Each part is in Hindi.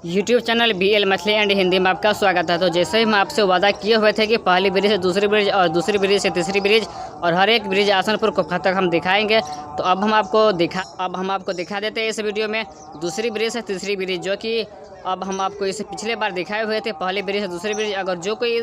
यूट्यूब चैनल BL मछली एंड हिंदी में आपका स्वागत है। तो जैसे ही हम आपसे वादा किए हुए थे कि पहली ब्रिज से दूसरी ब्रिज और दूसरी ब्रिज से तीसरी ब्रिज और हर एक ब्रिज आसनपुर को तक हम दिखाएंगे। तो अब हम आपको दिखा देते हैं इस वीडियो में दूसरी ब्रिज से तीसरी ब्रिज, जो कि अब हम आपको इसे पिछले बार दिखाए हुए थे पहली ब्रिज से दूसरी ब्रिज। अगर जो कोई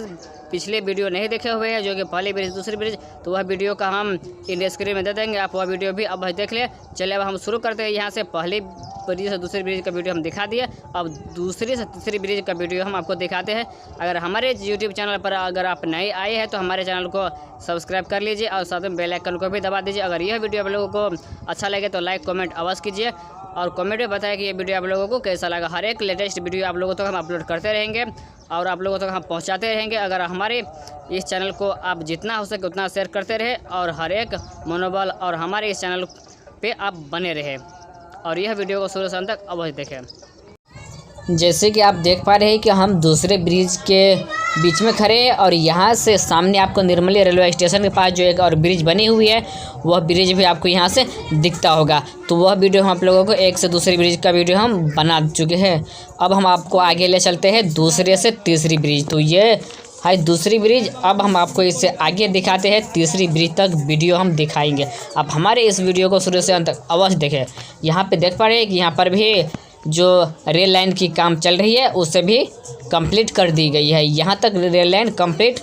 पिछले वीडियो नहीं देखे हुए हैं जो कि पहली ब्रिज दूसरी ब्रिज, तो वह वीडियो का हम इन स्क्रीन में दे देंगे, आप वह वीडियो भी अब देख ले। चलिए अब हम शुरू करते हैं। यहाँ से पहली ब्रिज से दूसरी ब्रिज का वीडियो हम दिखा दिए, अब दूसरी से तीसरी ब्रिज का वीडियो हम आपको दिखाते हैं। अगर हमारे यूट्यूब चैनल पर अगर आप नए आए हैं तो हमारे चैनल को सब्सक्राइब कर लीजिए और साथ में बेल आइकन को भी दबा दीजिए। अगर यह वीडियो आप लोगों को अच्छा लगे तो लाइक कमेंट अवश्य कीजिए और कमेंट में बताएं कि ये वीडियो आप लोगों को कैसा लगा। हर एक लेटेस्ट वीडियो आप लोगों तक हम अपलोड करते रहेंगे और आप लोगों तक हम पहुंचाते रहेंगे। अगर हमारे इस चैनल को आप जितना हो सके उतना शेयर करते रहे और हर एक मनोबल और हमारे इस चैनल पे आप बने रहे और यह वीडियो को शुरू से अंत तक अवश्य देखें। जैसे कि आप देख पा रहे हैं कि हम दूसरे ब्रिज के बीच में खड़े हैं और यहाँ से सामने आपको निर्मली रेलवे स्टेशन के पास जो एक और ब्रिज बनी हुई है वह ब्रिज भी आपको यहाँ से दिखता होगा। तो वह वीडियो हम आप लोगों को एक से दूसरी ब्रिज का वीडियो हम बना चुके हैं। अब हम आपको आगे ले चलते हैं दूसरे से तीसरी ब्रिज। तो ये है दूसरी ब्रिज। अब हम आपको इससे आगे दिखाते हैं तीसरी ब्रिज तक वीडियो हम दिखाएंगे। आप हमारे इस वीडियो को शुरू से अंत तक अवश्य देखें। यहाँ पे देख पा रहे हैं कि यहाँ पर भी जो रेल लाइन की काम चल रही है उसे भी कंप्लीट कर दी गई है। यहाँ तक रेल लाइन कंप्लीट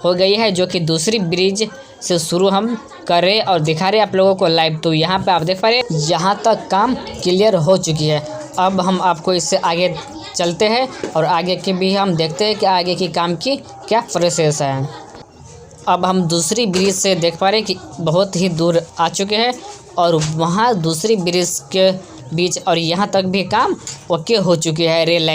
हो गई है जो कि दूसरी ब्रिज से शुरू हम कर रहे और दिखा रहे आप लोगों को लाइव। तो यहाँ पे आप देख पा रहे हैं यहाँ तक काम क्लियर हो चुकी है। अब हम आपको इससे आगे चलते हैं और आगे के भी हम देखते हैं कि आगे की काम की क्या प्रोसेस है। अब हम दूसरी ब्रिज से देख पा रहे हैं कि बहुत ही दूर आ चुके हैं और वहाँ दूसरी ब्रिज के बीच और यहाँ तक भी काम ओके हो चुकी है। रेल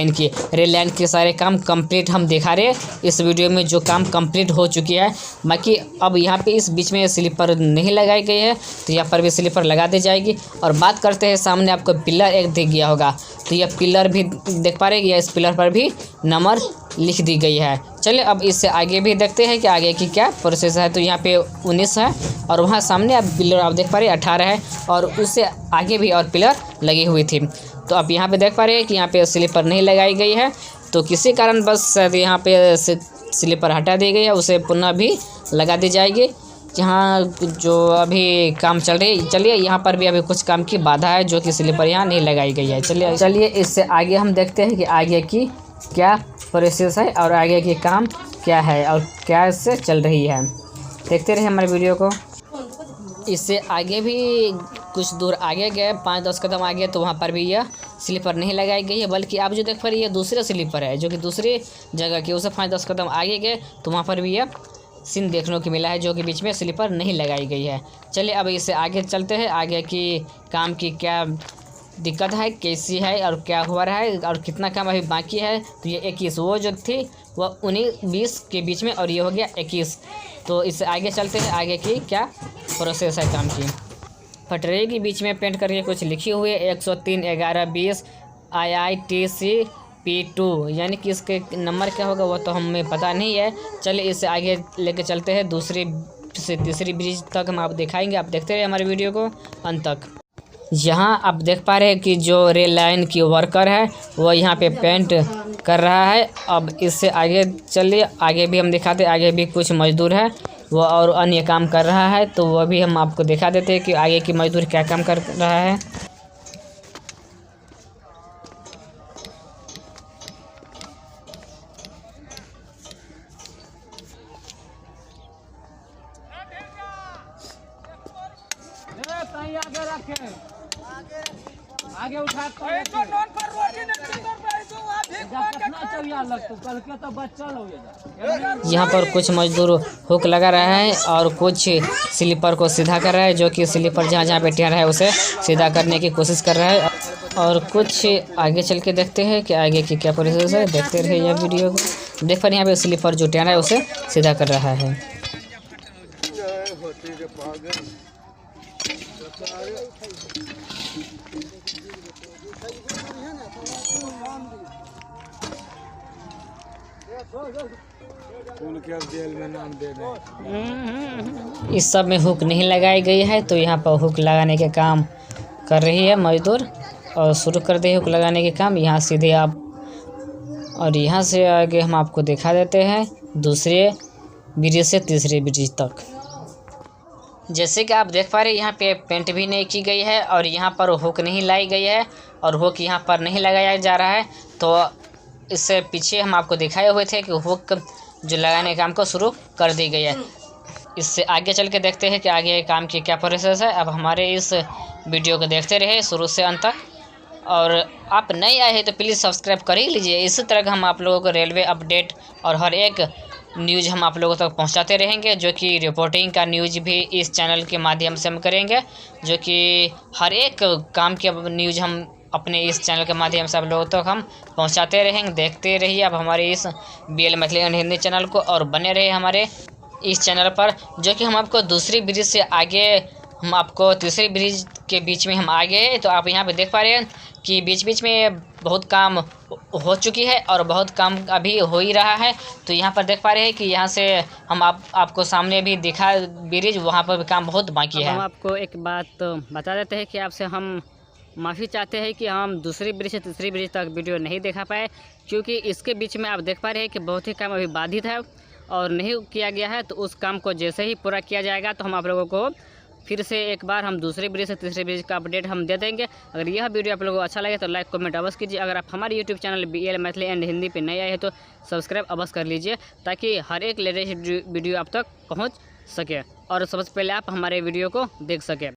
लाइन के सारे काम कंप्लीट हम दिखा रहे हैं इस वीडियो में जो काम कंप्लीट हो चुकी है। बाकी अब यहाँ पे इस बीच में स्लीपर नहीं लगाई गई है तो यहाँ पर भी स्लीपर लगा दी जाएगी। और बात करते हैं सामने आपको पिलर एक दिख गया होगा, तो यह पिलर भी देख पा रहे हैं, इस पिलर पर भी नंबर लिख दी गई है। चलिए अब इससे आगे भी देखते हैं कि आगे की क्या प्रोसेस है। तो यहाँ पे 19 है और वहाँ सामने आप पिलर आप देख पा रहे हैं 18 है और उससे आगे भी और पिलर लगी हुई थी। तो आप यहाँ पे देख पा रहे हैं कि यहाँ पे स्लीपर नहीं लगाई गई है, तो किसी कारण बस यहाँ पे स्लीपर हटा दी गई है, उसे पुनः भी लगा दी जाएगी। यहाँ जो अभी काम चल रही है, चलिए यहाँ पर भी अभी कुछ काम की बाधा है जो कि स्लीपर यहाँ नहीं लगाई गई है। चलिए इससे आगे हम देखते हैं कि आगे की क्या प्रोसेस है और आगे की काम क्या है और क्या इससे चल रही है। देखते रहे हमारे वीडियो को। इससे आगे भी कुछ दूर आगे गए 5-10 कदम आगे, तो वहाँ पर भी यह स्लीपर नहीं लगाई गई है, बल्कि आप जो देख पा रहे हैं ये दूसरे स्लीपर है जो कि दूसरी जगह की। उसे 5-10 कदम आगे गए तो वहाँ पर भी यह सीन देखने को मिला है जो कि बीच में स्लीपर नहीं लगाई गई है। चलिए अब इससे आगे चलते हैं, आगे की काम की क्या दिक्कत है, कैसी है और क्या हुआ रहा है और कितना काम अभी बाकी है। तो ये 21, वो जो थी वह 19-20 के बीच में और ये हो गया 21। तो इससे आगे चलते हैं, आगे की क्या प्रोसेस है काम की। पटरी के बीच में पेंट करके कुछ लिखी हुई है 103-11-20 IITC P2, यानी कि इसके नंबर क्या होगा वो तो हमें पता नहीं है। चलिए इससे आगे लेके चलते हैं दूसरी से तीसरी ब्रिज तक हम आप दिखाएंगे। आप देखते रहे हमारे वीडियो को अंत तक। यहाँ आप देख पा रहे हैं कि जो रेल लाइन की वर्कर है वो यहाँ पे पेंट कर रहा है। अब इससे आगे चलिए, आगे भी हम दिखाते हैं, आगे भी कुछ मजदूर है वो और अन्य काम कर रहा है, तो वह भी हम आपको दिखा देते हैं कि आगे की मजदूर क्या काम कर रहा है। आगे उठा यहाँ पर कुछ मजदूर हुक लगा रहा है और कुछ स्लीपर को सीधा कर रहा है, जो कि स्लीपर जहाँ जहाँ पे टेढ़ा है उसे सीधा करने की कोशिश कर रहा है। और कुछ आगे चल के देखते हैं कि आगे की क्या प्रोसेस है। देखते रहिए यह वीडियो को। देख पर यहाँ पे स्लीपर जो टेढ़ा है उसे सीधा कर रहा है। इस सब में हुक नहीं लगाई गई है, तो यहाँ पर हुक लगाने के काम कर रही है मजदूर और शुरू कर दे हुक लगाने के काम। यहाँ सीधे आप और यहाँ से आगे हम आपको दिखा देते हैं दूसरे ब्रिज से तीसरे ब्रिज तक। जैसे कि आप देख पा रहे हैं यहाँ पे पेंट भी नहीं की गई है और यहाँ पर हुक नहीं लाई गई है और हुक यहाँ पर नहीं लगाया जा रहा है। तो इससे पीछे हम आपको दिखाए हुए थे कि हुक जो लगाने का काम को शुरू कर दी गई है। इससे आगे चल के देखते हैं कि आगे काम की क्या प्रोसेस है। अब हमारे इस वीडियो को देखते रहे शुरू से अंत तक, और आप नए आए हैं तो प्लीज़ सब्सक्राइब कर ही लीजिए। इसी तरह का हम आप लोगों को रेलवे अपडेट और हर एक न्यूज़ हम आप लोगों तक पहुंचाते रहेंगे, जो कि रिपोर्टिंग का न्यूज़ भी इस चैनल के माध्यम से हम करेंगे, जो कि हर एक काम के न्यूज़ हम अपने इस चैनल के माध्यम से आप लोगों तक हम पहुंचाते रहेंगे। देखते रहिए आप हमारे इस BL Maithili and Hindi channel को और बने रहिए हमारे इस चैनल पर, जो कि हम आपको दूसरी ब्रिज से आगे हम आपको तीसरी ब्रिज के बीच में हम आगे हैं। तो आप यहाँ पे देख पा रहे हैं कि बीच बीच में बहुत काम हो चुकी है और बहुत काम अभी हो ही रहा है। तो यहाँ पर देख पा रहे हैं कि यहाँ से हम आपको सामने भी दिखा ब्रिज, वहाँ पर भी काम बहुत बाकी है। हम आपको एक बात बता देते हैं कि आपसे हम माफ़ी चाहते हैं कि हम दूसरी ब्रिज से तीसरी ब्रिज तक वीडियो नहीं दिखा पाए, क्योंकि इसके बीच में आप देख पा रहे हैं कि बहुत ही काम अभी बाधित है और नहीं किया गया है। तो उस काम को जैसे ही पूरा किया जाएगा तो हम आप लोगों को फिर से एक बार हम दूसरी ब्रिज से तीसरी ब्रिज का अपडेट हम दे देंगे। अगर यह वीडियो आप लोगों को अच्छा लगे तो लाइक कमेंट अवश्य कीजिए। अगर आप हमारे YouTube channel BL Maithili and Hindi पे नए आए हैं तो सब्सक्राइब अवश्य कर लीजिए, ताकि हर एक लेटेस्ट वीडियो आप तक पहुंच सके और सबसे पहले आप हमारे वीडियो को देख सकें।